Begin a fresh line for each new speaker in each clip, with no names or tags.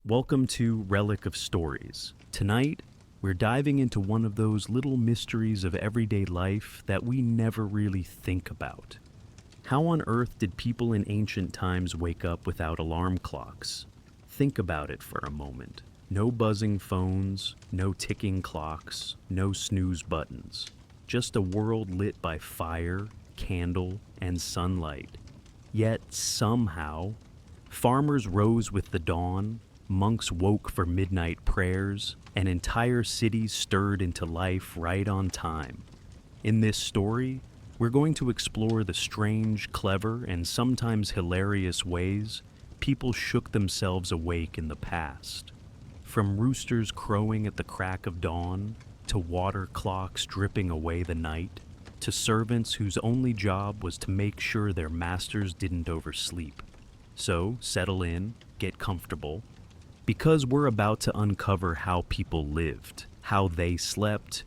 Welcome to Relic of Stories. Tonight, we're diving into one of those little mysteries of everyday life that we never really think about. How on earth did people in ancient times wake up without alarm clocks? Think about it for a moment. No buzzing phones, no ticking clocks, no snooze buttons. Just a world lit by fire, candle, and sunlight. Yet, somehow, farmers rose with the dawn, monks woke for midnight prayers, and entire cities stirred into life right on time. In this story, we're going to explore the strange, clever, and sometimes hilarious ways people shook themselves awake in the past. From roosters crowing at the crack of dawn, to water clocks dripping away the night, to servants whose only job was to make sure their masters didn't oversleep. So, settle in, get comfortable, because we're about to uncover how people lived, how they slept,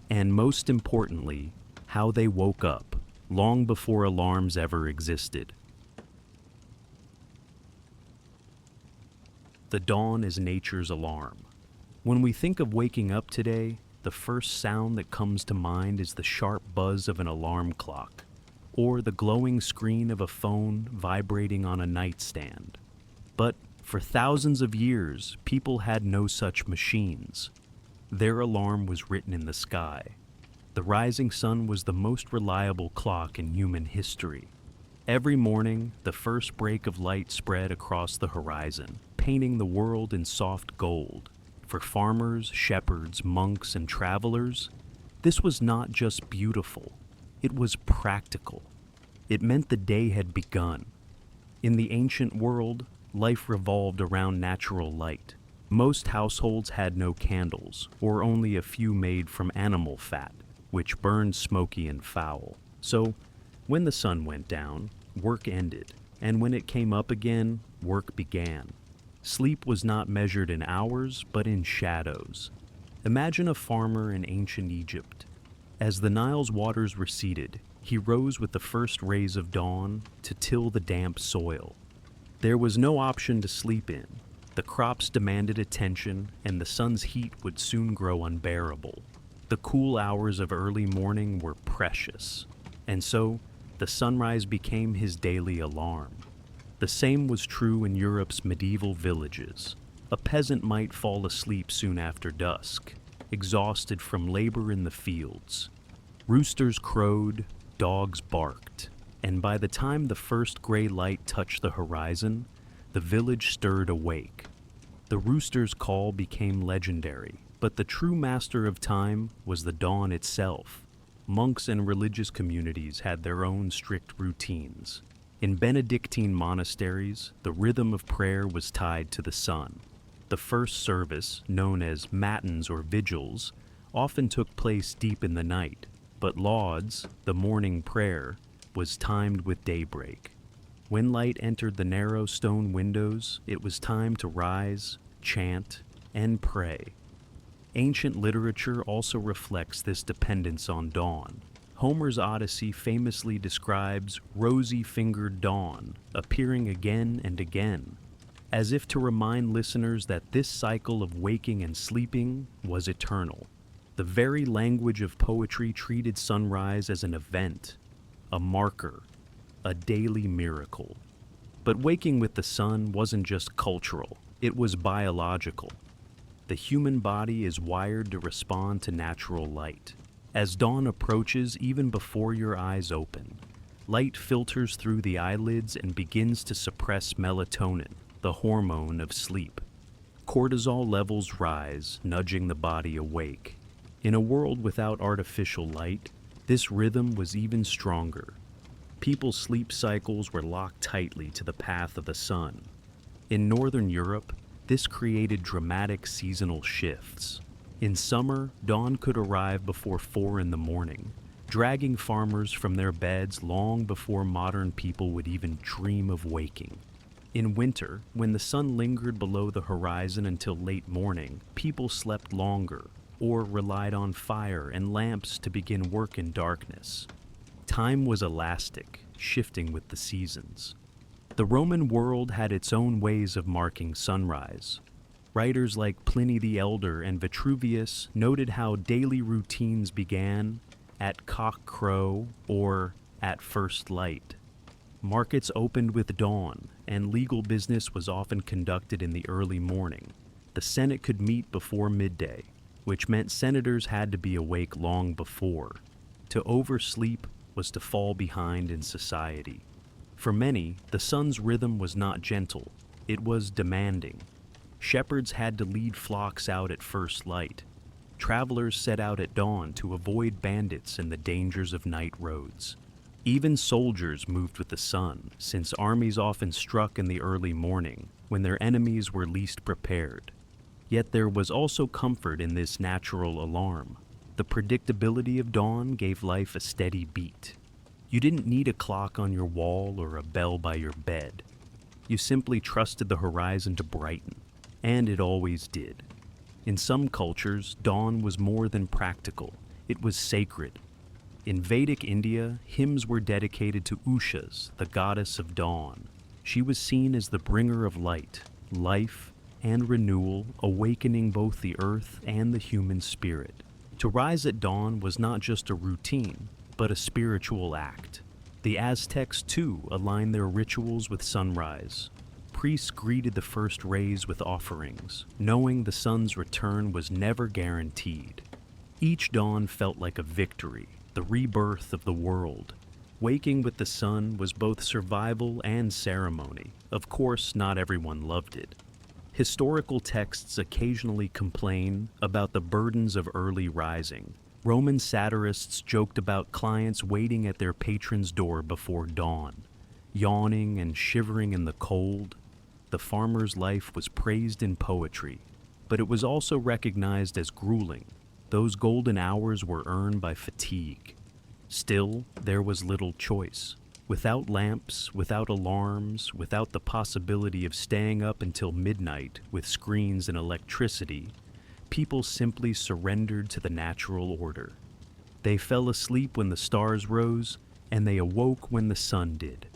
and most importantly, how they woke up, long before alarms ever existed. The dawn is nature's alarm. When we think of waking up today, the first sound that comes to mind is the sharp buzz of an alarm clock, or the glowing screen of a phone vibrating on a nightstand. But for thousands of years, people had no such machines. Their alarm was written in the sky. The rising sun was the most reliable clock in human history. Every morning, the first break of light spread across the horizon, painting the world in soft gold. For farmers, shepherds, monks, and travelers, this was not just beautiful, it was practical. It meant the day had begun. In the ancient world, life revolved around natural light. Most households had no candles, or only a few made from animal fat, which burned smoky and foul. So, when the sun went down, work ended, and when it came up again, work began. Sleep was not measured in hours, but in shadows. Imagine a farmer in ancient Egypt. As the Nile's waters receded, he rose with the first rays of dawn to till the damp soil. There was no option to sleep in. The crops demanded attention, and the sun's heat would soon grow unbearable. The cool hours of early morning were precious, and so the sunrise became his daily alarm. The same was true in Europe's medieval villages. A peasant might fall asleep soon after dusk, exhausted from labor in the fields. Roosters crowed, dogs barked, and by the time the first gray light touched the horizon, the village stirred awake. The rooster's call became legendary, but the true master of time was the dawn itself. Monks and religious communities had their own strict routines. In Benedictine monasteries, the rhythm of prayer was tied to the sun. The first service, known as matins or vigils, often took place deep in the night, but lauds, the morning prayer, was timed with daybreak. When light entered the narrow stone windows, it was time to rise, chant, and pray. Ancient literature also reflects this dependence on dawn. Homer's Odyssey famously describes rosy-fingered dawn appearing again and again, as if to remind listeners that this cycle of waking and sleeping was eternal. The very language of poetry treated sunrise as an event, a marker, a daily miracle. But waking with the sun wasn't just cultural, it was biological. The human body is wired to respond to natural light. As dawn approaches, even before your eyes open, light filters through the eyelids and begins to suppress melatonin, the hormone of sleep. Cortisol levels rise, nudging the body awake. In a world without artificial light, this rhythm was even stronger. People's sleep cycles were locked tightly to the path of the sun. In Northern Europe, this created dramatic seasonal shifts. In summer, dawn could arrive before 4 in the morning, dragging farmers from their beds long before modern people would even dream of waking. In winter, when the sun lingered below the horizon until late morning, people slept longer, or relied on fire and lamps to begin work in darkness. Time was elastic, shifting with the seasons. The Roman world had its own ways of marking sunrise. Writers like Pliny the Elder and Vitruvius noted how daily routines began at cock crow or at first light. Markets opened with dawn, and legal business was often conducted in the early morning. The Senate could meet before midday, which meant senators had to be awake long before. To oversleep was to fall behind in society. For many, the sun's rhythm was not gentle, it was demanding. Shepherds had to lead flocks out at first light. Travelers set out at dawn to avoid bandits and the dangers of night roads. Even soldiers moved with the sun, since armies often struck in the early morning, when their enemies were least prepared. Yet there was also comfort in this natural alarm. The predictability of dawn gave life a steady beat. You didn't need a clock on your wall or a bell by your bed. You simply trusted the horizon to brighten, and it always did. In some cultures, dawn was more than practical. It was sacred. In Vedic India, hymns were dedicated to Ushas, the goddess of dawn. She was seen as the bringer of light, life, and renewal, awakening both the earth and the human spirit. To rise at dawn was not just a routine, but a spiritual act. The Aztecs, too, aligned their rituals with sunrise. Priests greeted the first rays with offerings, knowing the sun's return was never guaranteed. Each dawn felt like a victory, the rebirth of the world. Waking with the sun was both survival and ceremony. Of course, not everyone loved it. Historical texts occasionally complain about the burdens of early rising. Roman satirists joked about clients waiting at their patron's door before dawn, yawning and shivering in the cold. The farmer's life was praised in poetry, but it was also recognized as grueling. Those golden hours were earned by fatigue. Still, there was little choice. Without lamps, without alarms, without the possibility of staying up until midnight with screens and electricity, people simply surrendered to the natural order. They fell asleep when the stars rose, and they awoke when the sun did.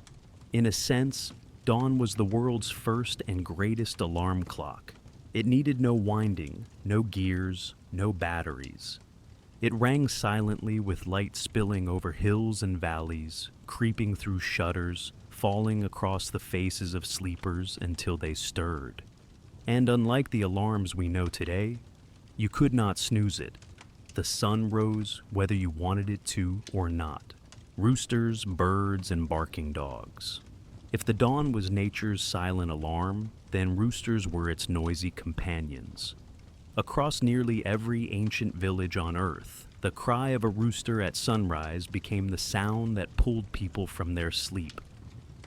In a sense, dawn was the world's first and greatest alarm clock. It needed no winding, no gears, no batteries. It rang silently with light spilling over hills and valleys, creeping through shutters, falling across the faces of sleepers until they stirred. And unlike the alarms we know today, you could not snooze it. The sun rose whether you wanted it to or not. Roosters, birds, and barking dogs. If the dawn was nature's silent alarm, then roosters were its noisy companions. Across nearly every ancient village on Earth, the cry of a rooster at sunrise became the sound that pulled people from their sleep.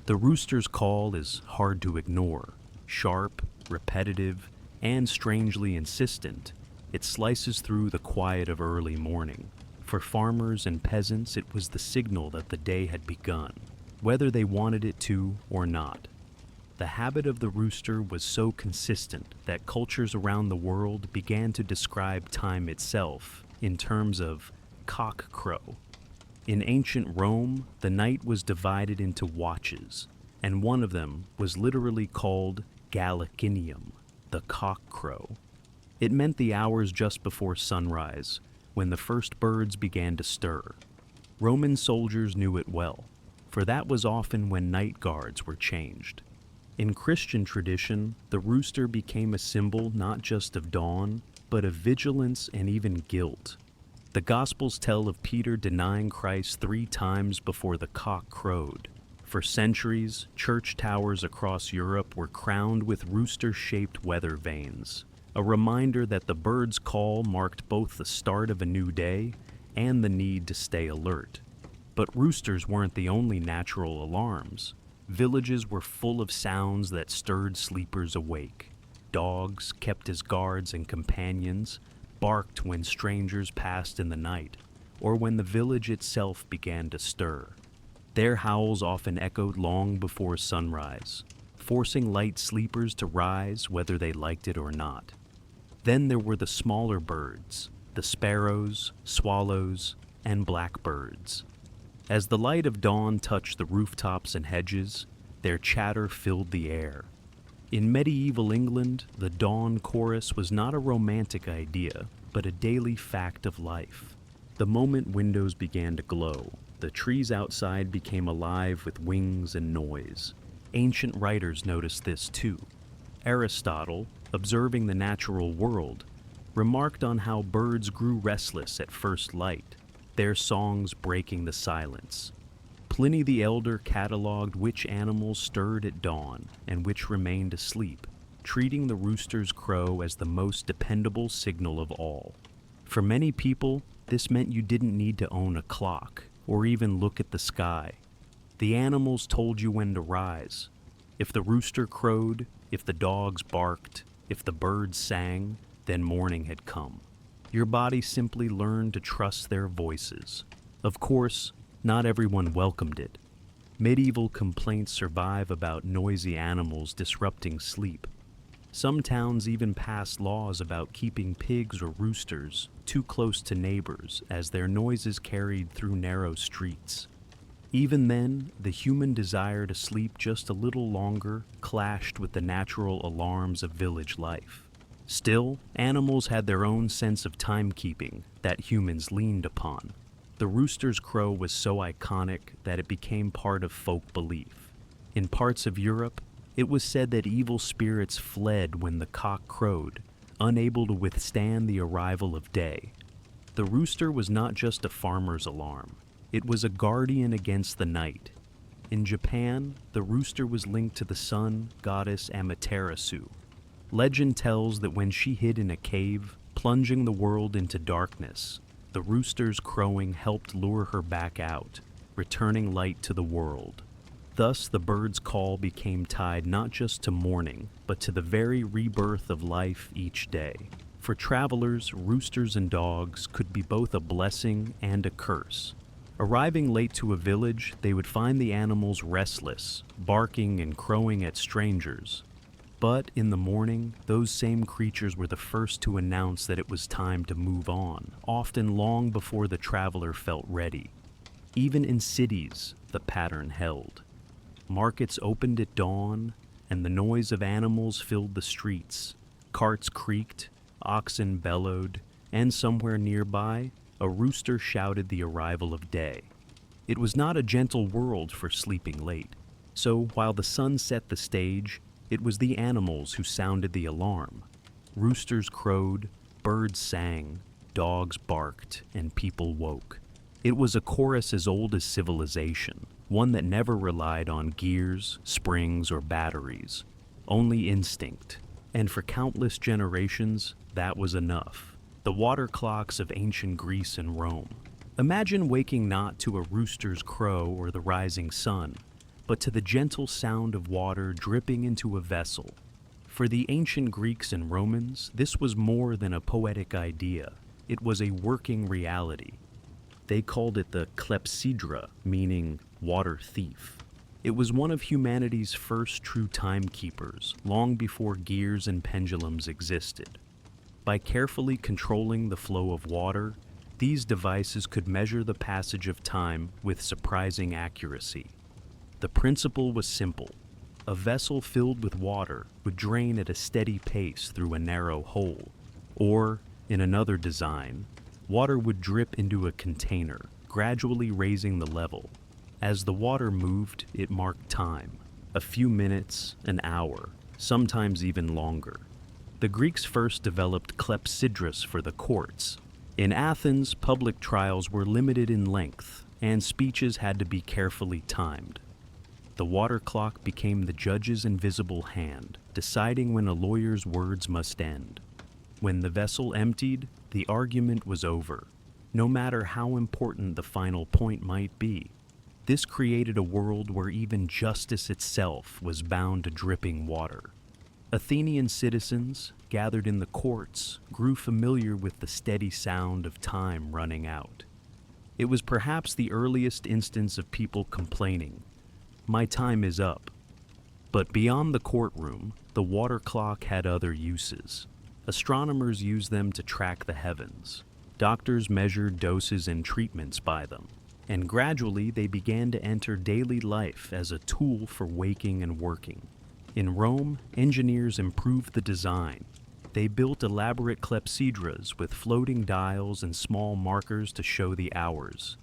The rooster's call is hard to ignore. Sharp, repetitive, and strangely insistent, it slices through the quiet of early morning. For farmers and peasants, it was the signal that the day had begun, whether they wanted it to or not. The habit of the rooster was so consistent that cultures around the world began to describe time itself in terms of cock crow. In ancient Rome, the night was divided into watches, and one of them was literally called Gallicinium, the cock crow. It meant the hours just before sunrise, when the first birds began to stir. Roman soldiers knew it well, for that was often when night guards were changed. In Christian tradition, the rooster became a symbol not just of dawn, but of vigilance and even guilt. The Gospels tell of Peter denying Christ 3 times before the cock crowed. For centuries, church towers across Europe were crowned with rooster-shaped weather vanes, a reminder that the bird's call marked both the start of a new day and the need to stay alert. But roosters weren't the only natural alarms. Villages were full of sounds that stirred sleepers awake. Dogs, kept as guards and companions, barked when strangers passed in the night, or when the village itself began to stir. Their howls often echoed long before sunrise, forcing light sleepers to rise whether they liked it or not. Then there were the smaller birds, the sparrows, swallows, and blackbirds. As the light of dawn touched the rooftops and hedges, their chatter filled the air. In medieval England, the dawn chorus was not a romantic idea, but a daily fact of life. The moment windows began to glow, the trees outside became alive with wings and noise. Ancient writers noticed this too. Aristotle, observing the natural world, remarked on how birds grew restless at first light, their songs breaking the silence. Pliny the Elder catalogued which animals stirred at dawn and which remained asleep, treating the rooster's crow as the most dependable signal of all. For many people, this meant you didn't need to own a clock or even look at the sky. The animals told you when to rise. If the rooster crowed, if the dogs barked, if the birds sang, then morning had come. Your body simply learned to trust their voices. Of course, not everyone welcomed it. Medieval complaints survive about noisy animals disrupting sleep. Some towns even passed laws about keeping pigs or roosters too close to neighbors as their noises carried through narrow streets. Even then, the human desire to sleep just a little longer clashed with the natural alarms of village life. Still, animals had their own sense of timekeeping that humans leaned upon. The rooster's crow was so iconic that it became part of folk belief. In parts of Europe, it was said that evil spirits fled when the cock crowed, unable to withstand the arrival of day. The rooster was not just a farmer's alarm. It was a guardian against the night. In Japan, the rooster was linked to the sun goddess Amaterasu. Legend tells that when she hid in a cave, plunging the world into darkness, the rooster's crowing helped lure her back out, returning light to the world. Thus, the bird's call became tied not just to morning, but to the very rebirth of life each day. For travelers, roosters and dogs could be both a blessing and a curse. Arriving late to a village, they would find the animals restless, barking and crowing at strangers. But in the morning, those same creatures were the first to announce that it was time to move on, often long before the traveler felt ready. Even in cities, the pattern held. Markets opened at dawn, and the noise of animals filled the streets. Carts creaked, oxen bellowed, and somewhere nearby, a rooster shouted the arrival of day. It was not a gentle world for sleeping late, so while the sun set the stage, it was the animals who sounded the alarm. Roosters crowed, birds sang, dogs barked, and people woke. It was a chorus as old as civilization, one that never relied on gears, springs, or batteries, only instinct. And for countless generations, that was enough. The water clocks of ancient Greece and Rome. Imagine waking not to a rooster's crow or the rising sun, but to the gentle sound of water dripping into a vessel. For the ancient Greeks and Romans, this was more than a poetic idea. It was a working reality. They called it the clepsydra, meaning water thief. It was one of humanity's first true timekeepers, long before gears and pendulums existed. By carefully controlling the flow of water, these devices could measure the passage of time with surprising accuracy. The principle was simple. A vessel filled with water would drain at a steady pace through a narrow hole. Or, in another design, water would drip into a container, gradually raising the level. As the water moved, it marked time. A few minutes, an hour, sometimes even longer. The Greeks first developed clepsydras for the courts. In Athens, public trials were limited in length, and speeches had to be carefully timed. The water clock became the judge's invisible hand, deciding when a lawyer's words must end. When the vessel emptied, the argument was over, no matter how important the final point might be. This created a world where even justice itself was bound to dripping water. Athenian citizens, gathered in the courts, grew familiar with the steady sound of time running out. It was perhaps the earliest instance of people complaining, "My time is up." But beyond the courtroom, the water clock had other uses. Astronomers used them to track the heavens. Doctors measured doses and treatments by them. And gradually they began to enter daily life as a tool for waking and working. In Rome, engineers improved the design. They built elaborate clepsydras with floating dials and small markers to show the hours.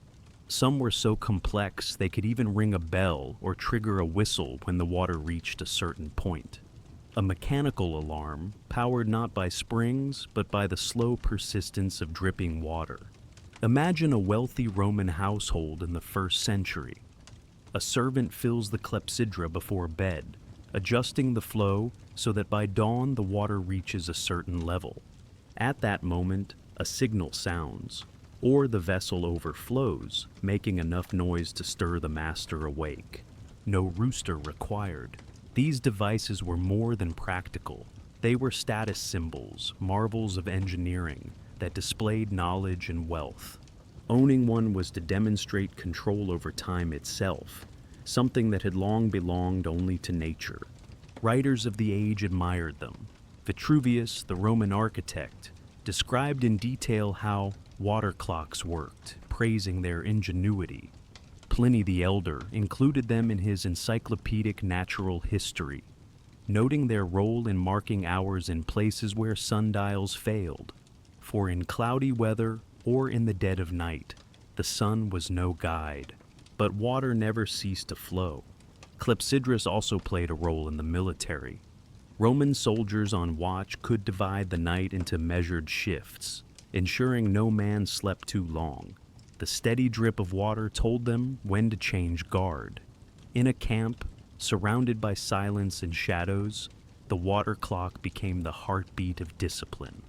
Some were so complex they could even ring a bell or trigger a whistle when the water reached a certain point. A mechanical alarm, powered not by springs but by the slow persistence of dripping water. Imagine a wealthy Roman household in the 1st century. A servant fills the clepsydra before bed, adjusting the flow so that by dawn the water reaches a certain level. At that moment, a signal sounds, or the vessel overflows, making enough noise to stir the master awake. No rooster required. These devices were more than practical. They were status symbols, marvels of engineering that displayed knowledge and wealth. Owning one was to demonstrate control over time itself, something that had long belonged only to nature. Writers of the age admired them. Vitruvius, the Roman architect, described in detail how water clocks worked, praising their ingenuity. Pliny the Elder included them in his encyclopedic natural history, noting their role in marking hours in places where sundials failed. For in cloudy weather or in the dead of night, the sun was no guide, but water never ceased to flow. Clepsydras also played a role in the military. Roman soldiers on watch could divide the night into measured shifts, ensuring no man slept too long. The steady drip of water told them when to change guard. In a camp, surrounded by silence and shadows, the water clock became the heartbeat of discipline.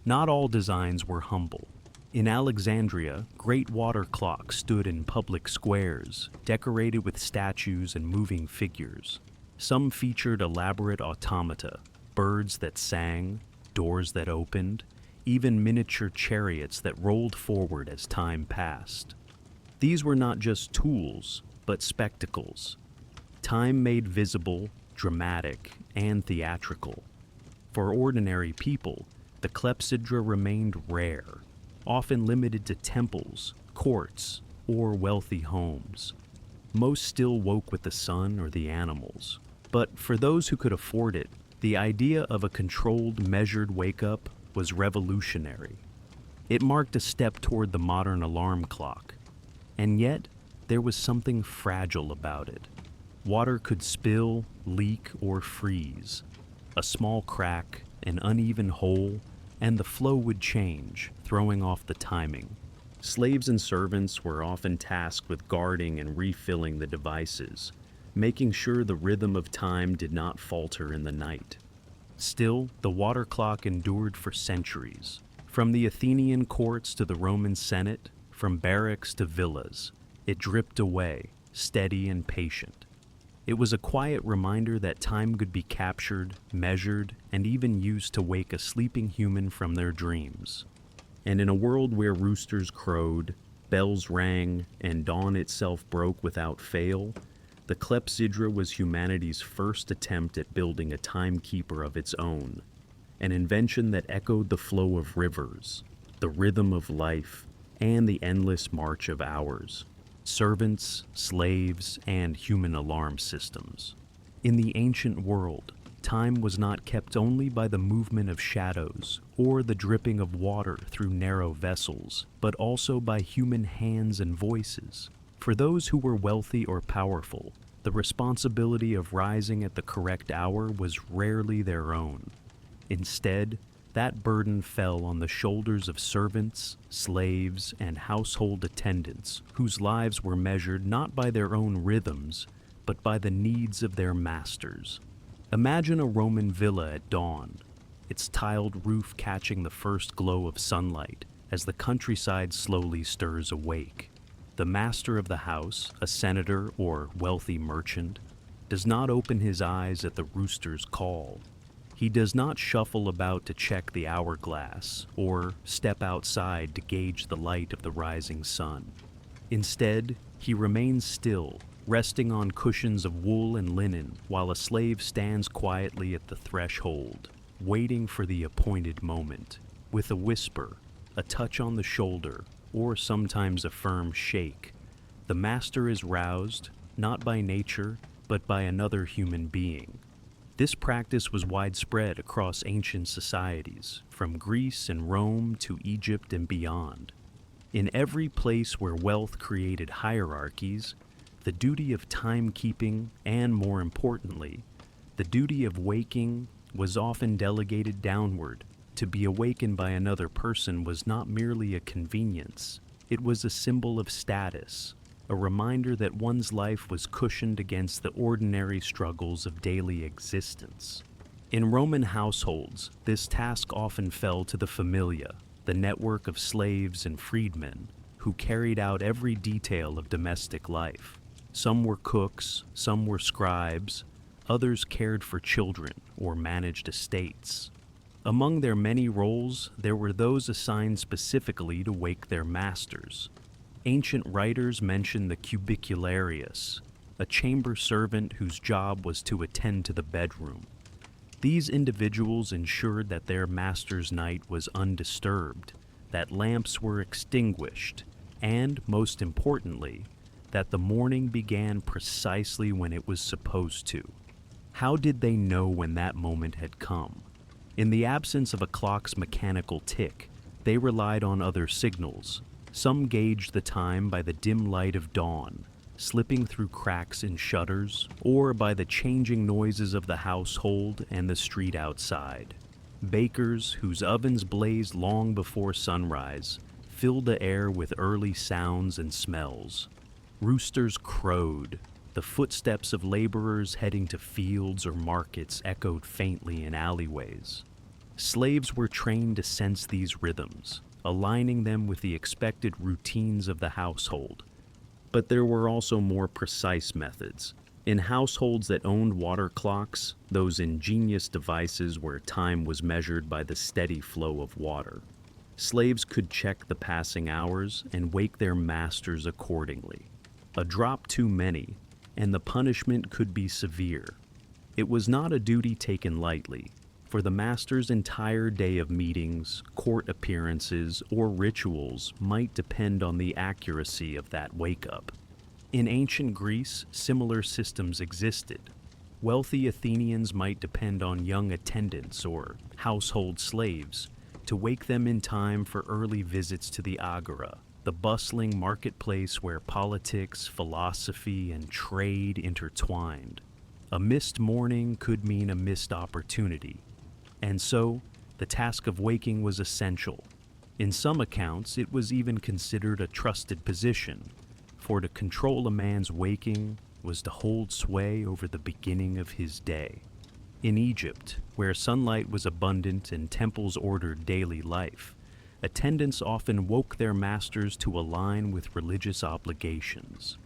Not all designs were humble. In Alexandria, great water clocks stood in public squares, decorated with statues and moving figures. Some featured elaborate automata, birds that sang, doors that opened, even miniature chariots that rolled forward as time passed. These were not just tools, but spectacles. Time made visible, dramatic, and theatrical. For ordinary people, the clepsydra remained rare, often limited to temples, courts, or wealthy homes. Most still woke with the sun or the animals. But for those who could afford it, the idea of a controlled, measured wake-up was revolutionary. It marked a step toward the modern alarm clock. And yet, there was something fragile about it. Water could spill, leak, or freeze. A small crack, an uneven hole, and the flow would change, throwing off the timing. Slaves and servants were often tasked with guarding and refilling the devices, making sure the rhythm of time did not falter in the night. Still, the water clock endured for centuries. From the Athenian courts to the Roman Senate, from barracks to villas, it dripped away, steady and patient. It was a quiet reminder that time could be captured, measured, and even used to wake a sleeping human from their dreams. And in a world where roosters crowed, bells rang, and dawn itself broke without fail, the clepsydra was humanity's first attempt at building a timekeeper of its own, an invention that echoed the flow of rivers, the rhythm of life, and the endless march of hours. Servants, slaves, and human alarm systems. In the ancient world, time was not kept only by the movement of shadows or the dripping of water through narrow vessels, but also by human hands and voices. For those who were wealthy or powerful, the responsibility of rising at the correct hour was rarely their own. Instead, that burden fell on the shoulders of servants, slaves, and household attendants whose lives were measured not by their own rhythms, but by the needs of their masters. Imagine a Roman villa at dawn, its tiled roof catching the first glow of sunlight as the countryside slowly stirs awake. The master of the house, a senator or wealthy merchant, does not open his eyes at the rooster's call. He does not shuffle about to check the hourglass or step outside to gauge the light of the rising sun. Instead, he remains still, resting on cushions of wool and linen while a slave stands quietly at the threshold, waiting for the appointed moment. With a whisper, a touch on the shoulder, or sometimes a firm shake, the master is roused, not by nature, but by another human being. This practice was widespread across ancient societies, from Greece and Rome to Egypt and beyond. In every place where wealth created hierarchies, the duty of timekeeping and, more importantly, the duty of waking was often delegated downward. To be awakened by another person was not merely a convenience, it was a symbol of status, a reminder that one's life was cushioned against the ordinary struggles of daily existence. In Roman households, this task often fell to the familia, the network of slaves and freedmen who carried out every detail of domestic life. Some were cooks, some were scribes, others cared for children or managed estates. Among their many roles, there were those assigned specifically to wake their masters. Ancient writers mention the cubicularius, a chamber servant whose job was to attend to the bedroom. These individuals ensured that their master's night was undisturbed, that lamps were extinguished, and, most importantly, that the morning began precisely when it was supposed to. How did they know when that moment had come? In the absence of a clock's mechanical tick, they relied on other signals. Some gauged the time by the dim light of dawn, slipping through cracks in shutters, or by the changing noises of the household and the street outside. Bakers, whose ovens blazed long before sunrise, filled the air with early sounds and smells. Roosters crowed. The footsteps of laborers heading to fields or markets echoed faintly in alleyways. Slaves were trained to sense these rhythms, aligning them with the expected routines of the household. But there were also more precise methods. In households that owned water clocks, those ingenious devices where time was measured by the steady flow of water, slaves could check the passing hours and wake their masters accordingly. A drop too many, and the punishment could be severe. It was not a duty taken lightly, for the master's entire day of meetings, court appearances, or rituals might depend on the accuracy of that wake-up. In ancient Greece, similar systems existed. Wealthy Athenians might depend on young attendants or household slaves to wake them in time for early visits to the agora, the bustling marketplace where politics, philosophy, and trade intertwined. A missed morning could mean a missed opportunity, and so the task of waking was essential. In some accounts, it was even considered a trusted position, for to control a man's waking was to hold sway over the beginning of his day. In Egypt, where sunlight was abundant and temples ordered daily life, attendants often woke their masters to align with religious obligations.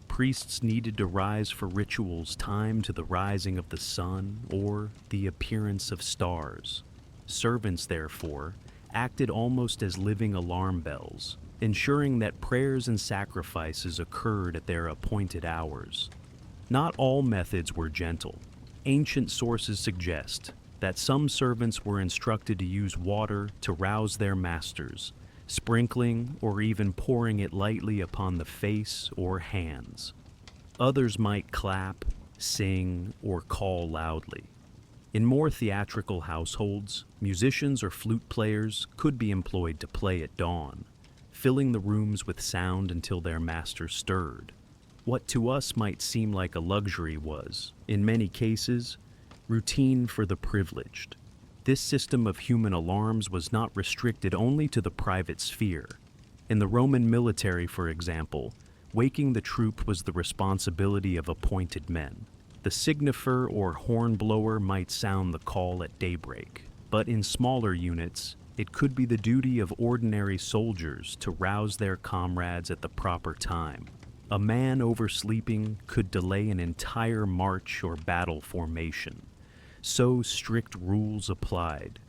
Priests needed to rise for rituals timed to the rising of the sun or the appearance of stars. Servants, therefore, acted almost as living alarm bells, ensuring that prayers and sacrifices occurred at their appointed hours. Not all methods were gentle. Ancient sources suggest that some servants were instructed to use water to rouse their masters, sprinkling or even pouring it lightly upon the face or hands. Others might clap, sing, or call loudly. In more theatrical households, musicians or flute players could be employed to play at dawn, filling the rooms with sound until their master stirred. What to us might seem like a luxury was, in many cases, routine for the privileged. This system of human alarms was not restricted only to the private sphere. In the Roman military, for example, waking the troop was the responsibility of appointed men. The signifer or hornblower might sound the call at daybreak, but in smaller units, it could be the duty of ordinary soldiers to rouse their comrades at the proper time. A man oversleeping could delay an entire march or battle formation. So strict rules applied.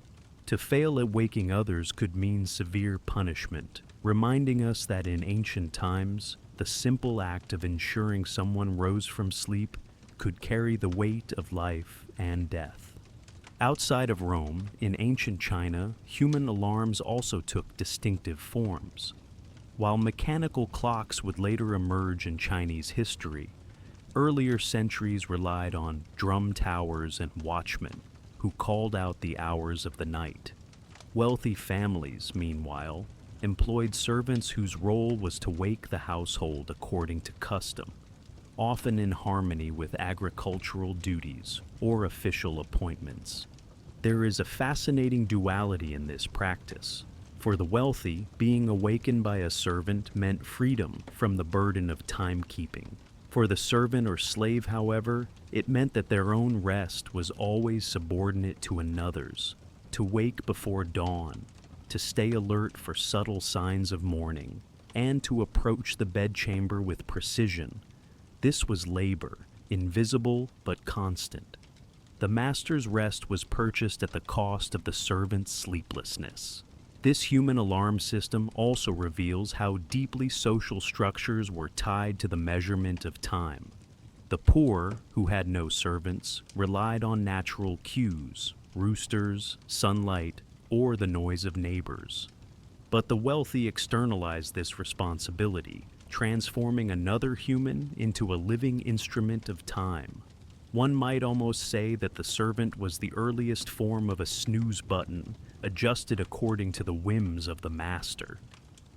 To fail at waking others could mean severe punishment, reminding us that in ancient times, the simple act of ensuring someone rose from sleep could carry the weight of life and death. Outside of Rome, in ancient China, human alarms also took distinctive forms. While mechanical clocks would later emerge in Chinese history, Earlier centuries relied on drum towers and watchmen who called out the hours of the night. Wealthy families, meanwhile, employed servants whose role was to wake the household according to custom, often in harmony with agricultural duties or official appointments. There is a fascinating duality in this practice. For the wealthy, being awakened by a servant meant freedom from the burden of timekeeping. For the servant or slave, however, it meant that their own rest was always subordinate to another's, to wake before dawn, to stay alert for subtle signs of morning, and to approach the bedchamber with precision. This was labor, invisible but constant. The master's rest was purchased at the cost of the servant's sleeplessness. This human alarm system also reveals how deeply social structures were tied to the measurement of time. The poor, who had no servants, relied on natural cues, roosters, sunlight, or the noise of neighbors. But the wealthy externalized this responsibility, transforming another human into a living instrument of time. One might almost say that the servant was the earliest form of a snooze button, adjusted according to the whims of the master.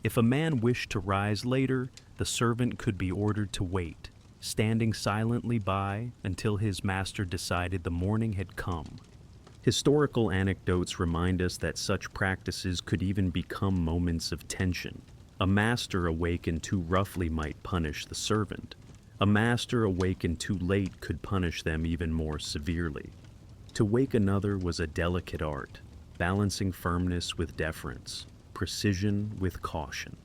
If a man wished to rise later, the servant could be ordered to wait, standing silently by until his master decided the morning had come. Historical anecdotes remind us that such practices could even become moments of tension. A master awakened too roughly might punish the servant. A master awakened too late could punish them even more severely. To wake another was a delicate art, balancing firmness with deference, precision with caution.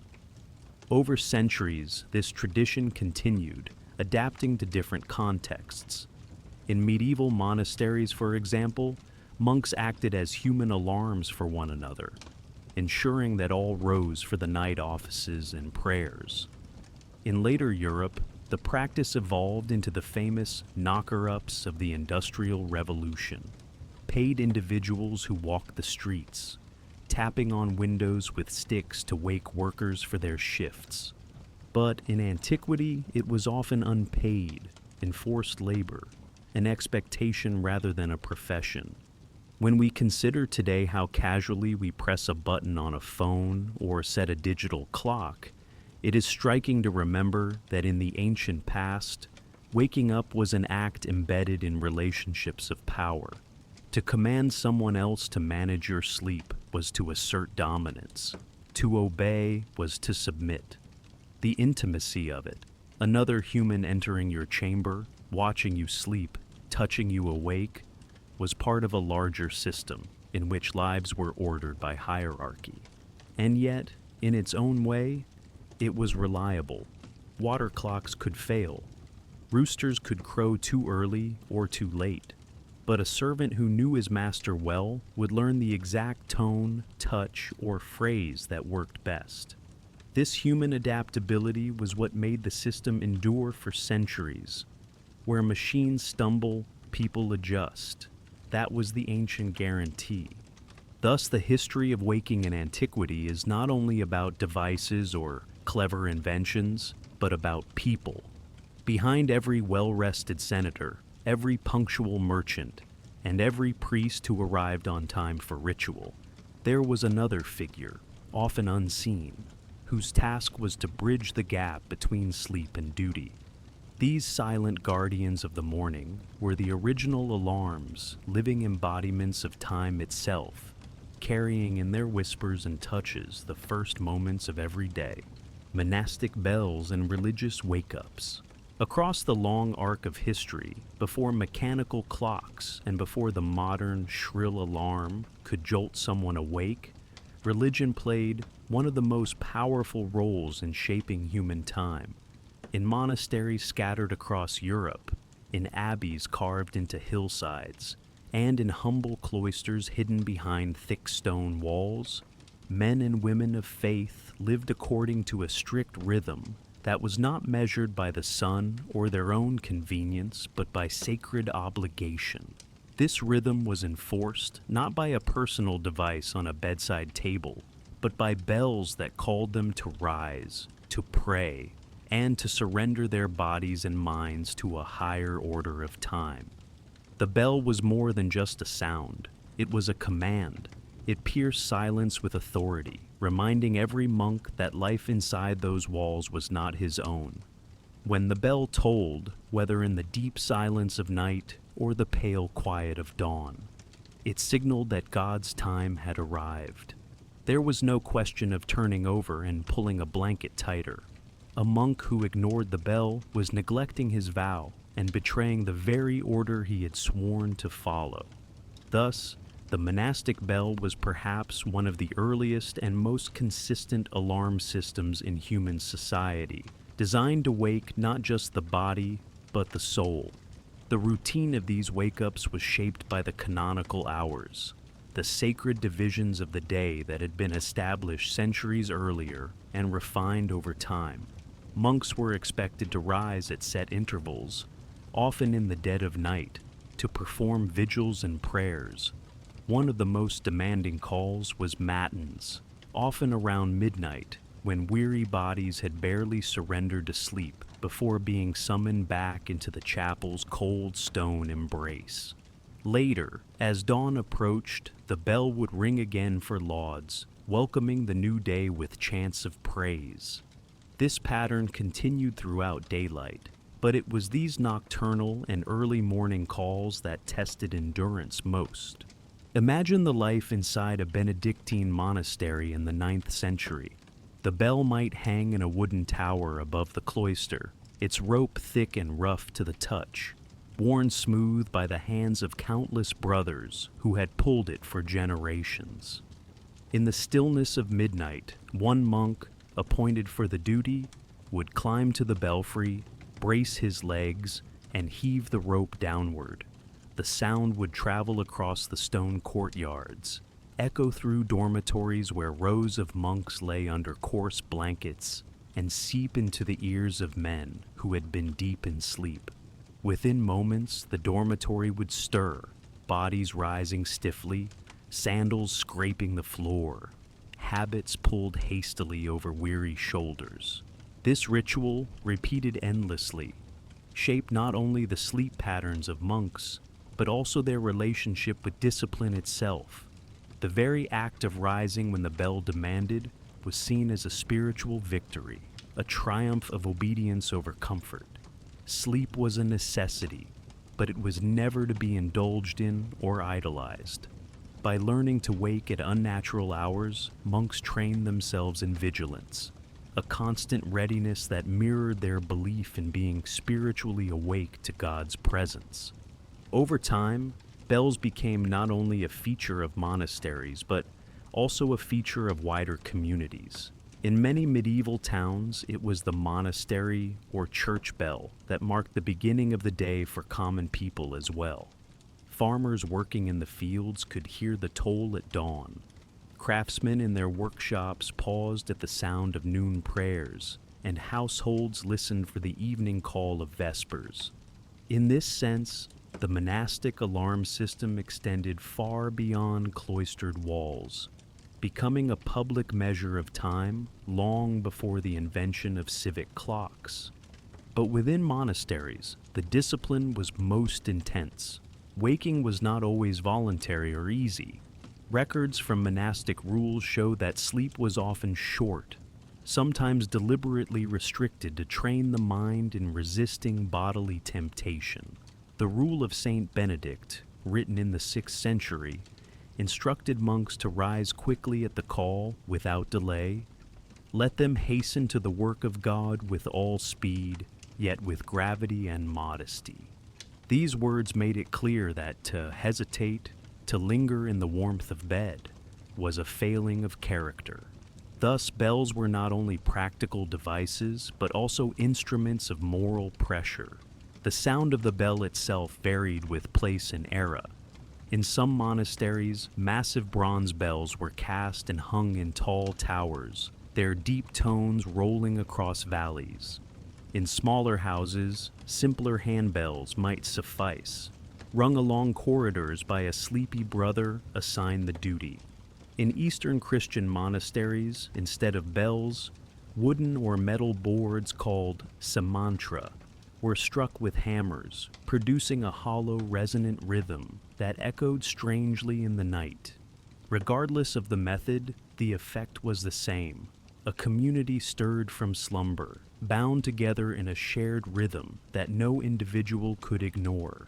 Over centuries, this tradition continued, adapting to different contexts. In medieval monasteries, for example, monks acted as human alarms for one another, ensuring that all rose for the night offices and prayers. In later Europe, the practice evolved into the famous knocker-ups of the Industrial Revolution, paid individuals who walked the streets, tapping on windows with sticks to wake workers for their shifts. But in antiquity, it was often unpaid, enforced labor, an expectation rather than a profession. When we consider today how casually we press a button on a phone or set a digital clock, it is striking to remember that in the ancient past, waking up was an act embedded in relationships of power. To command someone else to manage your sleep was to assert dominance. To obey was to submit. The intimacy of it, another human entering your chamber, watching you sleep, touching you awake, was part of a larger system in which lives were ordered by hierarchy. And yet, in its own way, it was reliable. Water clocks could fail. Roosters could crow too early or too late. But a servant who knew his master well would learn the exact tone, touch, or phrase that worked best. This human adaptability was what made the system endure for centuries. Where machines stumble, people adjust. That was the ancient guarantee. Thus, the history of waking in antiquity is not only about devices or clever inventions, but about people. Behind every well-rested senator, every punctual merchant, and every priest who arrived on time for ritual, there was another figure, often unseen, whose task was to bridge the gap between sleep and duty. These silent guardians of the morning were the original alarms, living embodiments of time itself, carrying in their whispers and touches the first moments of every day. Monastic bells and religious wake-ups. Across the long arc of history, before mechanical clocks and before the modern shrill alarm could jolt someone awake, religion played one of the most powerful roles in shaping human time. In monasteries scattered across Europe, in abbeys carved into hillsides, and in humble cloisters hidden behind thick stone walls, men and women of faith lived according to a strict rhythm that was not measured by the sun or their own convenience, but by sacred obligation. This rhythm was enforced not by a personal device on a bedside table, but by bells that called them to rise, to pray, and to surrender their bodies and minds to a higher order of time. The bell was more than just a sound. It was a command. It pierced silence with authority, reminding every monk that life inside those walls was not his own. When the bell tolled, whether in the deep silence of night or the pale quiet of dawn, it signaled that God's time had arrived. There was no question of turning over and pulling a blanket tighter. A monk who ignored the bell was neglecting his vow and betraying the very order he had sworn to follow. Thus, the monastic bell was perhaps one of the earliest and most consistent alarm systems in human society, designed to wake not just the body, but the soul. The routine of these wake-ups was shaped by the canonical hours, the sacred divisions of the day that had been established centuries earlier and refined over time. Monks were expected to rise at set intervals, often in the dead of night, to perform vigils and prayers. One of the most demanding calls was matins, often around midnight, when weary bodies had barely surrendered to sleep before being summoned back into the chapel's cold stone embrace. Later, as dawn approached, the bell would ring again for lauds, welcoming the new day with chants of praise. This pattern continued throughout daylight, but it was these nocturnal and early morning calls that tested endurance most. Imagine the life inside a Benedictine monastery in the 9th century. The bell might hang in a wooden tower above the cloister, its rope thick and rough to the touch, worn smooth by the hands of countless brothers who had pulled it for generations. In the stillness of midnight, one monk, appointed for the duty, would climb to the belfry, brace his legs, and heave the rope downward. The sound would travel across the stone courtyards, echo through dormitories where rows of monks lay under coarse blankets, and seep into the ears of men who had been deep in sleep. Within moments, the dormitory would stir, bodies rising stiffly, sandals scraping the floor, habits pulled hastily over weary shoulders. This ritual, repeated endlessly, shaped not only the sleep patterns of monks, but also their relationship with discipline itself. The very act of rising when the bell demanded was seen as a spiritual victory, a triumph of obedience over comfort. Sleep was a necessity, but it was never to be indulged in or idolized. By learning to wake at unnatural hours, monks trained themselves in vigilance, a constant readiness that mirrored their belief in being spiritually awake to God's presence. Over time, bells became not only a feature of monasteries, but also a feature of wider communities. In many medieval towns, it was the monastery or church bell that marked the beginning of the day for common people as well. Farmers working in the fields could hear the toll at dawn. Craftsmen in their workshops paused at the sound of noon prayers, and households listened for the evening call of vespers. In this sense, the monastic alarm system extended far beyond cloistered walls, becoming a public measure of time long before the invention of civic clocks. But within monasteries, the discipline was most intense. Waking was not always voluntary or easy. Records from monastic rules show that sleep was often short, sometimes deliberately restricted to train the mind in resisting bodily temptation. The rule of Saint Benedict, written in the 6th century, instructed monks to rise quickly at the call without delay. Let them hasten to the work of God with all speed, yet with gravity and modesty. These words made it clear that to hesitate, to linger in the warmth of bed, was a failing of character. Thus, bells were not only practical devices, but also instruments of moral pressure. The sound of the bell itself varied with place and era. In some monasteries, massive bronze bells were cast and hung in tall towers, their deep tones rolling across valleys. In smaller houses, simpler handbells might suffice, rung along corridors by a sleepy brother assigned the duty. In Eastern Christian monasteries, instead of bells, Wooden or metal boards called samantra were struck with hammers, producing a hollow, resonant rhythm that echoed strangely in the night. Regardless of the method, the effect was the same. A community stirred from slumber, bound together in a shared rhythm that no individual could ignore.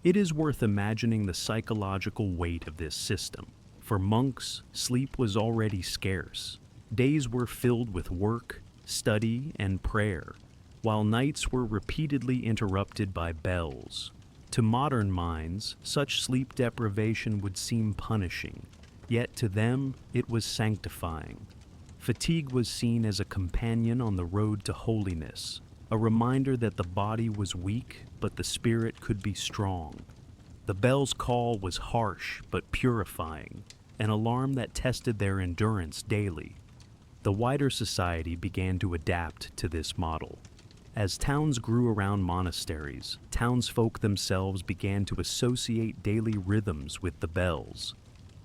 It is worth imagining the psychological weight of this system. For monks, sleep was already scarce. Days were filled with work, study, and prayer, while nights were repeatedly interrupted by bells. To modern minds, such sleep deprivation would seem punishing, yet to them it was sanctifying. Fatigue was seen as a companion on the road to holiness, a reminder that the body was weak but the spirit could be strong. The bell's call was harsh but purifying, an alarm that tested their endurance daily. The wider society began to adapt to this model. As towns grew around monasteries, townsfolk themselves began to associate daily rhythms with the bells.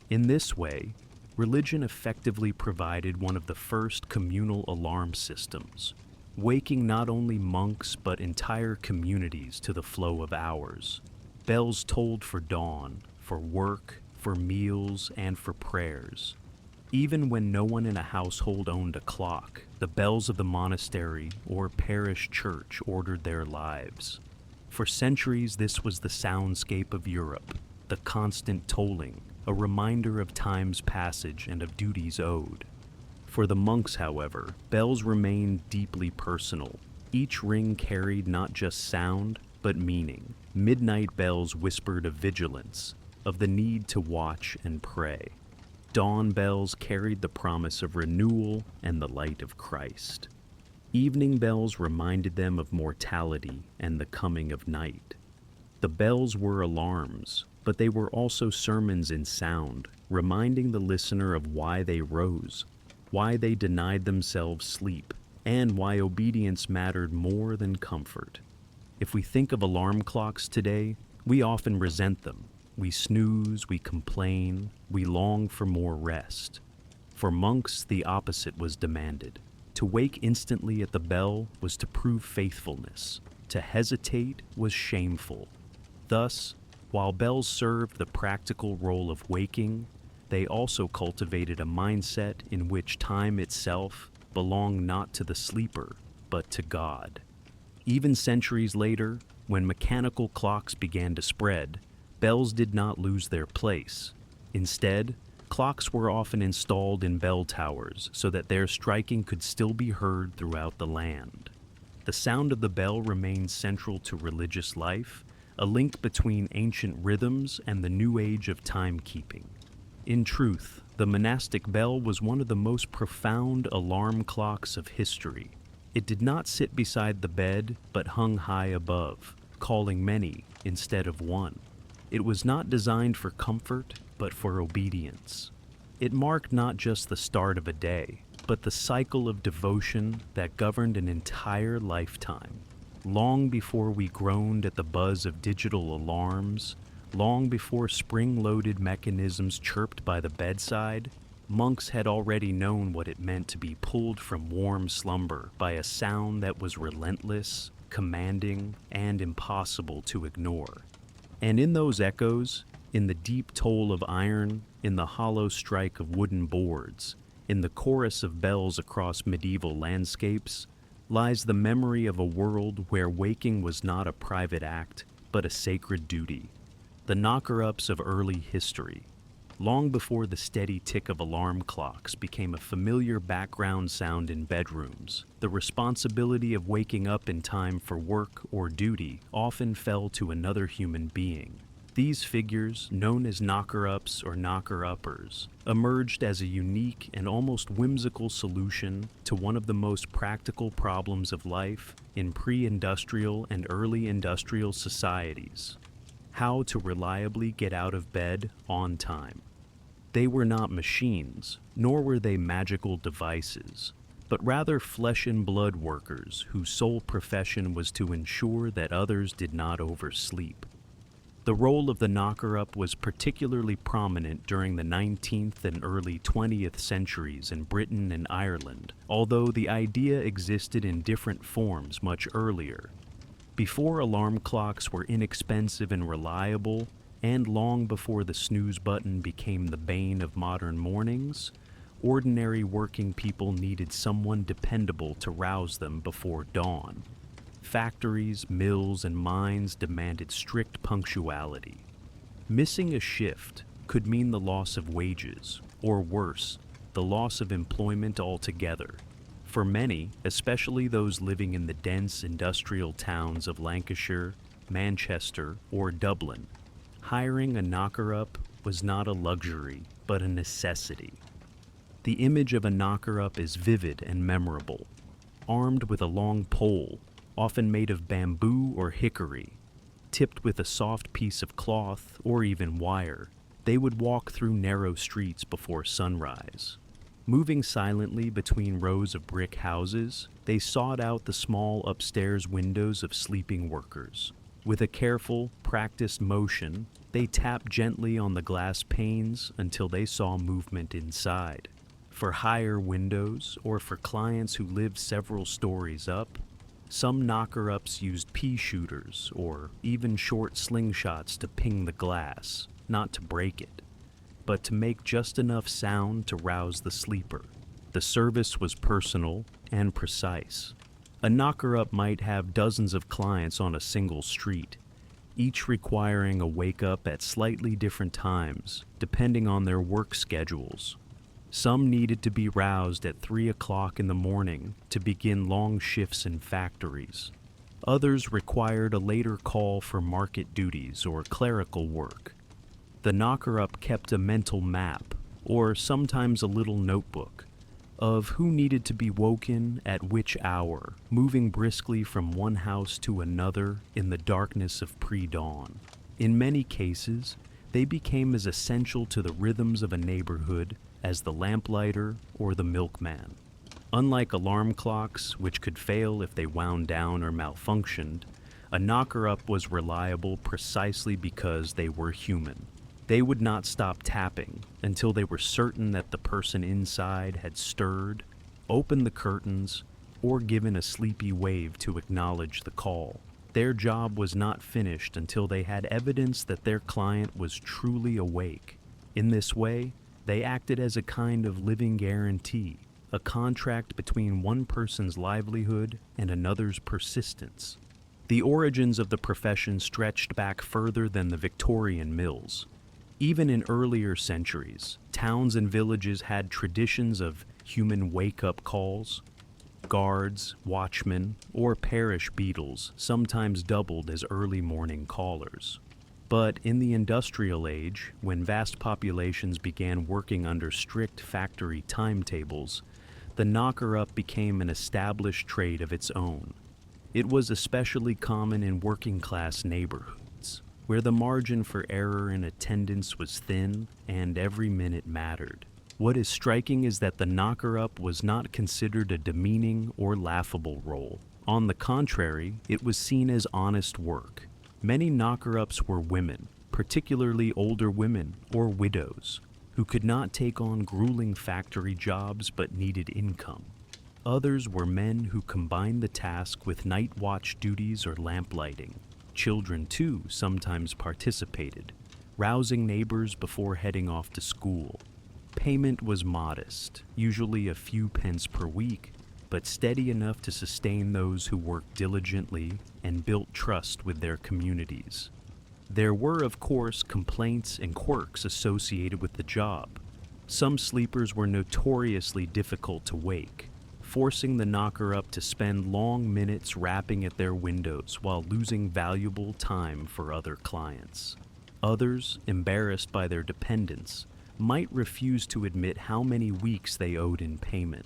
In this way, religion effectively provided one of the first communal alarm systems, waking not only monks but entire communities to the flow of hours. Bells tolled for dawn, for work, for meals, and for prayers. Even when no one in a household owned a clock, the bells of the monastery or parish church ordered their lives. For centuries, this was the soundscape of Europe, the constant tolling, a reminder of time's passage and of duties owed. For the monks, however, bells remained deeply personal. Each ring carried not just sound, but meaning. Midnight bells whispered of vigilance, of the need to watch and pray. Dawn bells carried the promise of renewal and the light of Christ. Evening bells reminded them of mortality and the coming of night. The bells were alarms, but they were also sermons in sound, reminding the listener of why they rose, why they denied themselves sleep, and why obedience mattered more than comfort. If we think of alarm clocks today, we often resent them. We snooze, we complain, we long for more rest. For monks, the opposite was demanded. To wake instantly at the bell was to prove faithfulness. To hesitate was shameful. Thus, while bells served the practical role of waking, they also cultivated a mindset in which time itself belonged not to the sleeper, but to God. Even centuries later, when mechanical clocks began to spread, bells did not lose their place. Instead, clocks were often installed in bell towers so that their striking could still be heard throughout the land. The sound of the bell remained central to religious life, a link between ancient rhythms and the new age of timekeeping. In truth, the monastic bell was one of the most profound alarm clocks of history. It did not sit beside the bed, but hung high above, calling many instead of one. It was not designed for comfort, but for obedience. It marked not just the start of a day, but the cycle of devotion that governed an entire lifetime. Long before we groaned at the buzz of digital alarms, long before spring-loaded mechanisms chirped by the bedside, monks had already known what it meant to be pulled from warm slumber by a sound that was relentless, commanding, and impossible to ignore. And in those echoes, in the deep toll of iron, in the hollow strike of wooden boards, in the chorus of bells across medieval landscapes, lies the memory of a world where waking was not a private act, but a sacred duty. The knocker-ups of early history, long before the steady tick of alarm clocks became a familiar background sound in bedrooms, the responsibility of waking up in time for work or duty often fell to another human being. These figures, known as knocker-ups or knocker-uppers, emerged as a unique and almost whimsical solution to one of the most practical problems of life in pre-industrial and early industrial societies: how to reliably get out of bed on time. They were not machines, nor were they magical devices, but rather flesh and blood workers whose sole profession was to ensure that others did not oversleep. The role of the knocker-up was particularly prominent during the 19th and early 20th centuries in Britain and Ireland, although the idea existed in different forms much earlier. Before alarm clocks were inexpensive and reliable, and long before the snooze button became the bane of modern mornings, ordinary working people needed someone dependable to rouse them before dawn. Factories, mills, and mines demanded strict punctuality. Missing a shift could mean the loss of wages, or worse, the loss of employment altogether. For many, especially those living in the dense industrial towns of Lancashire, Manchester, or Dublin, hiring a knocker-up was not a luxury, but a necessity. The image of a knocker-up is vivid and memorable. Armed with a long pole, often made of bamboo or hickory, tipped with a soft piece of cloth or even wire, they would walk through narrow streets before sunrise. Moving silently between rows of brick houses, they sought out the small upstairs windows of sleeping workers. With a careful, practiced motion, they tapped gently on the glass panes until they saw movement inside. For higher windows, or for clients who lived several stories up, some knocker-ups used pea shooters or even short slingshots to ping the glass, not to break it, but to make just enough sound to rouse the sleeper. The service was personal and precise. A knocker-up might have dozens of clients on a single street, each requiring a wake-up at slightly different times, depending on their work schedules. Some needed to be roused at 3 o'clock in the morning to begin long shifts in factories. Others required a later call for market duties or clerical work. The knocker-up kept a mental map, or sometimes a little notebook, of who needed to be woken at which hour, moving briskly from one house to another in the darkness of pre-dawn. In many cases, they became as essential to the rhythms of a neighborhood as the lamplighter or the milkman. Unlike alarm clocks, which could fail if they wound down or malfunctioned, a knocker-up was reliable precisely because they were human. They would not stop tapping until they were certain that the person inside had stirred, opened the curtains, or given a sleepy wave to acknowledge the call. Their job was not finished until they had evidence that their client was truly awake. In this way, they acted as a kind of living guarantee, a contract between one person's livelihood and another's persistence. The origins of the profession stretched back further than the Victorian mills. Even in earlier centuries, towns and villages had traditions of human wake-up calls. Guards, watchmen, or parish beadles sometimes doubled as early morning callers. But in the industrial age, when vast populations began working under strict factory timetables, the knocker-up became an established trade of its own. It was especially common in working-class neighborhoods, where the margin for error in attendance was thin and every minute mattered. What is striking is that the knocker-up was not considered a demeaning or laughable role. On the contrary, it was seen as honest work. Many knocker-ups were women, particularly older women or widows, who could not take on grueling factory jobs but needed income. Others were men who combined the task with night watch duties or lamplighting. Children, too, sometimes participated, rousing neighbors before heading off to school. Payment was modest, usually a few pence per week, but steady enough to sustain those who worked diligently and built trust with their communities. There were, of course, complaints and quirks associated with the job. Some sleepers were notoriously difficult to wake, forcing the knocker-up to spend long minutes rapping at their windows while losing valuable time for other clients. Others, embarrassed by their dependents, might refuse to admit how many weeks they owed in payment.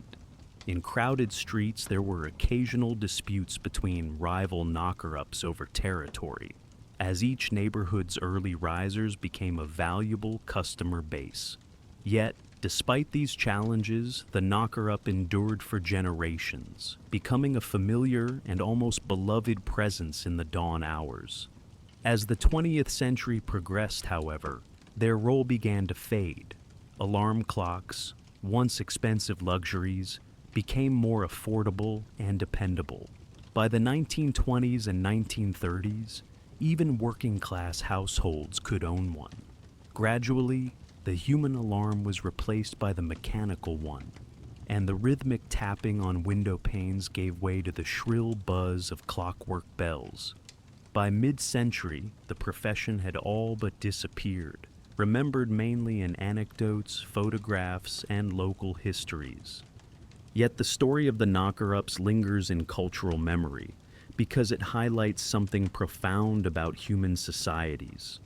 In crowded streets, there were occasional disputes between rival knocker-ups over territory, as each neighborhood's early risers became a valuable customer base. Yet, despite these challenges, the knocker-up endured for generations, becoming a familiar and almost beloved presence in the dawn hours. As the 20th century progressed, however, their role began to fade. Alarm clocks, once expensive luxuries, became more affordable and dependable. By the 1920s and 1930s, even working-class households could own one. Gradually, the human alarm was replaced by the mechanical one, and the rhythmic tapping on window panes gave way to the shrill buzz of clockwork bells. By mid-century, the profession had all but disappeared, remembered mainly in anecdotes, photographs, and local histories. Yet the story of the knocker-ups lingers in cultural memory because it highlights something profound about human societies.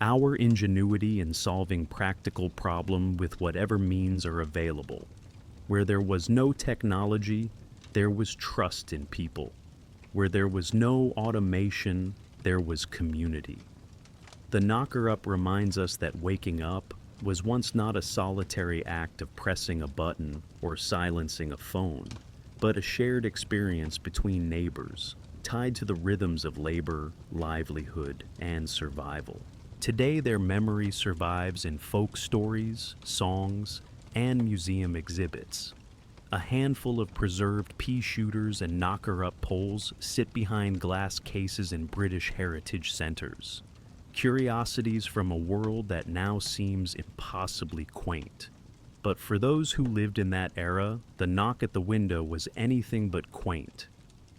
Our ingenuity in solving practical problems with whatever means are available. Where there was no technology, there was trust in people. Where there was no automation, there was community. The knocker-up reminds us that waking up was once not a solitary act of pressing a button or silencing a phone, but a shared experience between neighbors, tied to the rhythms of labor, livelihood, and survival. Today, their memory survives in folk stories, songs, and museum exhibits. A handful of preserved pea shooters and knocker-up poles sit behind glass cases in British heritage centers. Curiosities from a world that now seems impossibly quaint. But for those who lived in that era, the knock at the window was anything but quaint.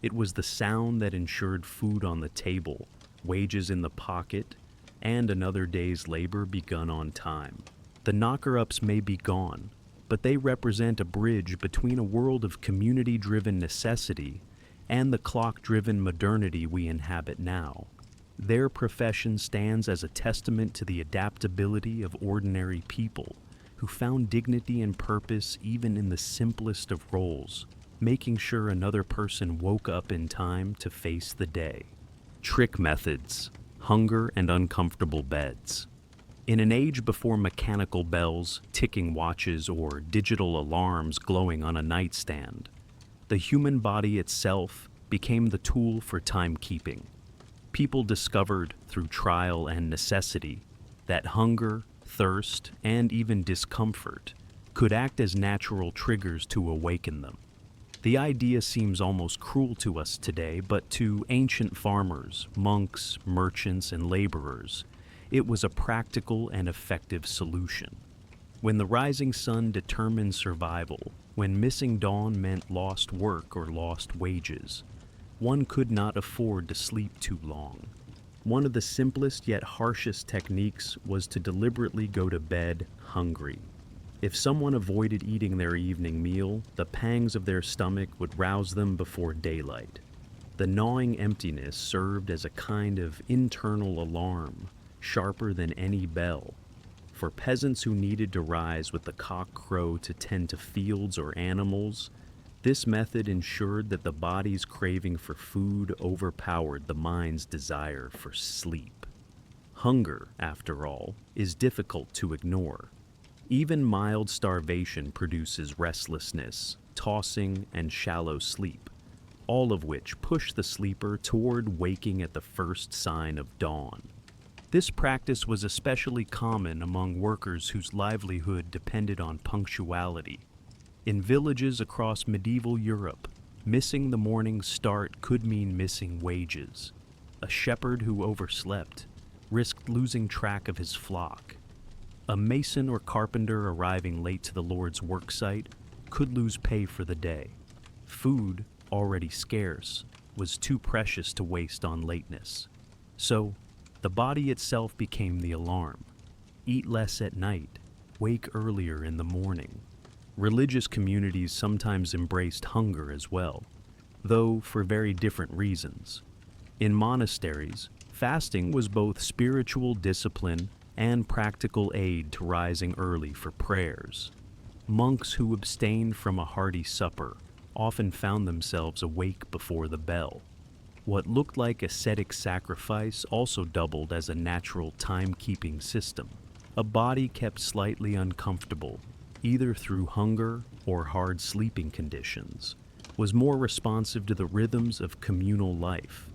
It was the sound that ensured food on the table, wages in the pocket, and another day's labor begun on time. The knocker-ups may be gone, but they represent a bridge between a world of community-driven necessity and the clock-driven modernity we inhabit now. Their profession stands as a testament to the adaptability of ordinary people who found dignity and purpose even in the simplest of roles, making sure another person woke up in time to face the day. Trick methods, hunger, and uncomfortable beds. In an age before mechanical bells, ticking watches, or digital alarms glowing on a nightstand, the human body itself became the tool for timekeeping. People discovered, through trial and necessity, that hunger, thirst, and even discomfort could act as natural triggers to awaken them. The idea seems almost cruel to us today, but to ancient farmers, monks, merchants, and laborers, it was a practical and effective solution. When the rising sun determined survival, when missing dawn meant lost work or lost wages, one could not afford to sleep too long. One of the simplest yet harshest techniques was to deliberately go to bed hungry. If someone avoided eating their evening meal, the pangs of their stomach would rouse them before daylight. The gnawing emptiness served as a kind of internal alarm, sharper than any bell. For peasants who needed to rise with the cock crow to tend to fields or animals, this method ensured that the body's craving for food overpowered the mind's desire for sleep. Hunger, after all, is difficult to ignore. Even mild starvation produces restlessness, tossing, and shallow sleep, all of which push the sleeper toward waking at the first sign of dawn. This practice was especially common among workers whose livelihood depended on punctuality. In villages across medieval Europe, missing the morning's start could mean missing wages. A shepherd who overslept risked losing track of his flock. A mason or carpenter arriving late to the Lord's worksite could lose pay for the day. Food, already scarce, was too precious to waste on lateness. So, the body itself became the alarm. Eat less at night, wake earlier in the morning. Religious communities sometimes embraced hunger as well, though for very different reasons. In monasteries, fasting was both spiritual discipline and practical aid to rising early for prayers. Monks who abstained from a hearty supper often found themselves awake before the bell. What looked like ascetic sacrifice also doubled as a natural timekeeping system. A body kept slightly uncomfortable, either through hunger or hard sleeping conditions, was more responsive to the rhythms of communal life.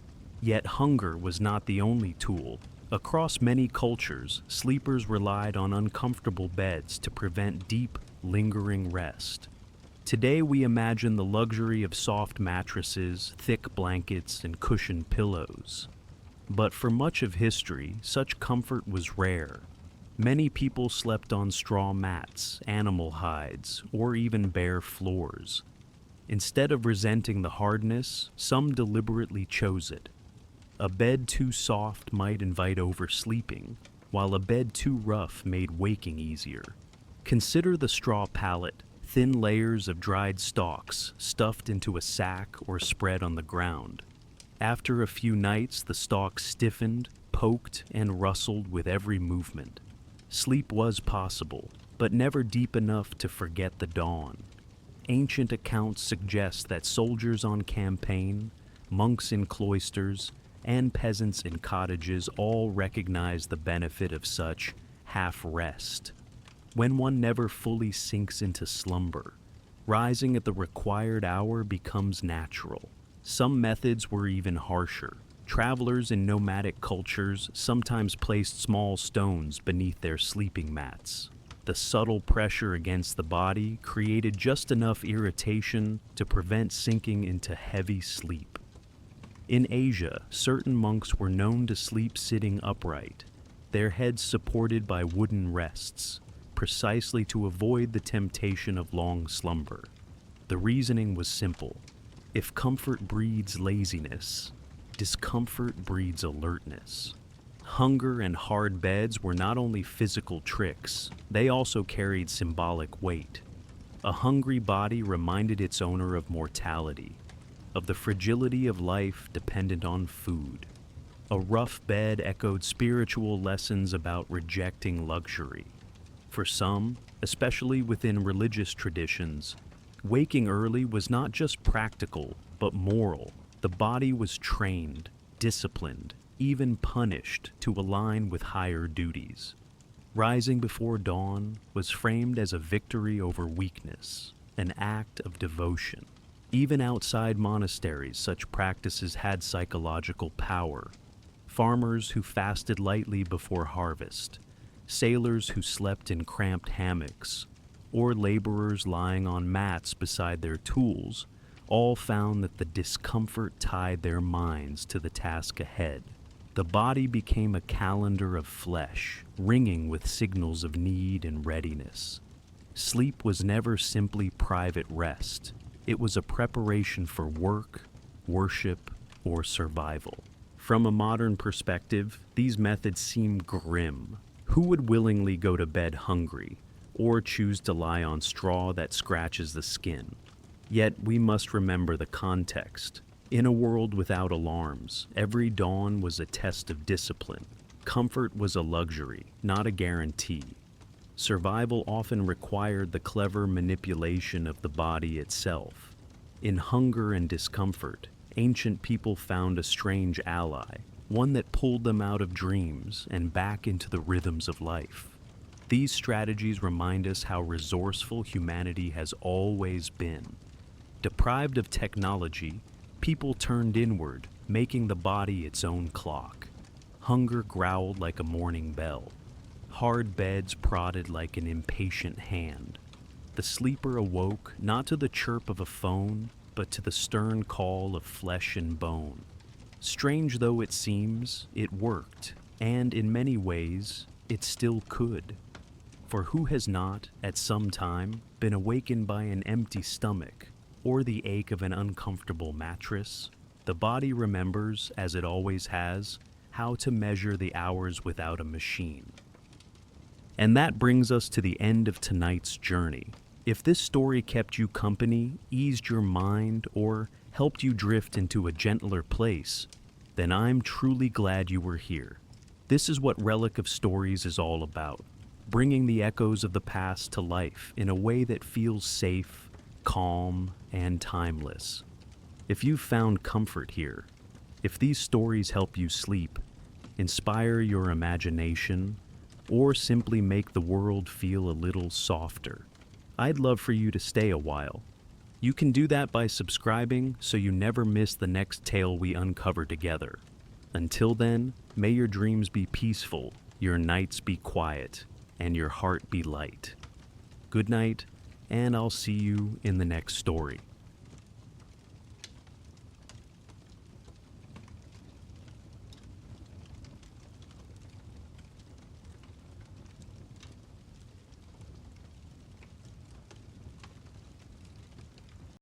Yet hunger was not the only tool. Across many cultures, sleepers relied on uncomfortable beds to prevent deep, lingering rest. Today we imagine the luxury of soft mattresses, thick blankets, and cushioned pillows. But for much of history, such comfort was rare. Many people slept on straw mats, animal hides, or even bare floors. Instead of resenting the hardness, some deliberately chose it. A bed too soft might invite oversleeping, while a bed too rough made waking easier. Consider the straw pallet, thin layers of dried stalks stuffed into a sack or spread on the ground. After a few nights, the stalks stiffened, poked, and rustled with every movement. Sleep was possible, but never deep enough to forget the dawn. Ancient accounts suggest that soldiers on campaign, monks in cloisters, and peasants in cottages all recognize the benefit of such half-rest. When one never fully sinks into slumber, rising at the required hour becomes natural. Some methods were even harsher. Travelers in nomadic cultures sometimes placed small stones beneath their sleeping mats. The subtle pressure against the body created just enough irritation to prevent sinking into heavy sleep. In Asia, certain monks were known to sleep sitting upright, their heads supported by wooden rests, precisely to avoid the temptation of long slumber. The reasoning was simple. If comfort breeds laziness, discomfort breeds alertness. Hunger and hard beds were not only physical tricks, they also carried symbolic weight. A hungry body reminded its owner of mortality, of the fragility of life dependent on food. A rough bed echoed spiritual lessons about rejecting luxury. For some, especially within religious traditions, waking early was not just practical, but moral. The body was trained, disciplined, even punished to align with higher duties. Rising before dawn was framed as a victory over weakness, an act of devotion. Even outside monasteries, such practices had psychological power. Farmers who fasted lightly before harvest, sailors who slept in cramped hammocks, or laborers lying on mats beside their tools, all found that the discomfort tied their minds to the task ahead. The body became a calendar of flesh, ringing with signals of need and readiness. Sleep was never simply private rest. It was a preparation for work, worship, or survival. From a modern perspective, these methods seem grim. Who would willingly go to bed hungry, or choose to lie on straw that scratches the skin? Yet we must remember the context. In a world without alarms, every dawn was a test of discipline. Comfort was a luxury, not a guarantee. Survival often required the clever manipulation of the body itself. In hunger and discomfort, ancient people found a strange ally, one that pulled them out of dreams and back into the rhythms of life. These strategies remind us how resourceful humanity has always been. Deprived of technology, people turned inward, making the body its own clock. Hunger growled like a morning bell. Hard beds prodded like an impatient hand. The sleeper awoke not to the chirp of a phone, but to the stern call of flesh and bone. Strange though it seems, it worked, and in many ways, it still could. For who has not, at some time, been awakened by an empty stomach, or the ache of an uncomfortable mattress? The body remembers, as it always has, how to measure the hours without a machine. And that brings us to the end of tonight's journey. If this story kept you company, eased your mind, or helped you drift into a gentler place, then I'm truly glad you were here. This is what Relic of Stories is all about, bringing the echoes of the past to life in a way that feels safe, calm, and timeless. If you've found comfort here, if these stories help you sleep, inspire your imagination, or simply make the world feel a little softer, I'd love for you to stay a while. You can do that by subscribing so you never miss the next tale we uncover together. Until then, may your dreams be peaceful, your nights be quiet, and your heart be light. Good night, and I'll see you in the next story.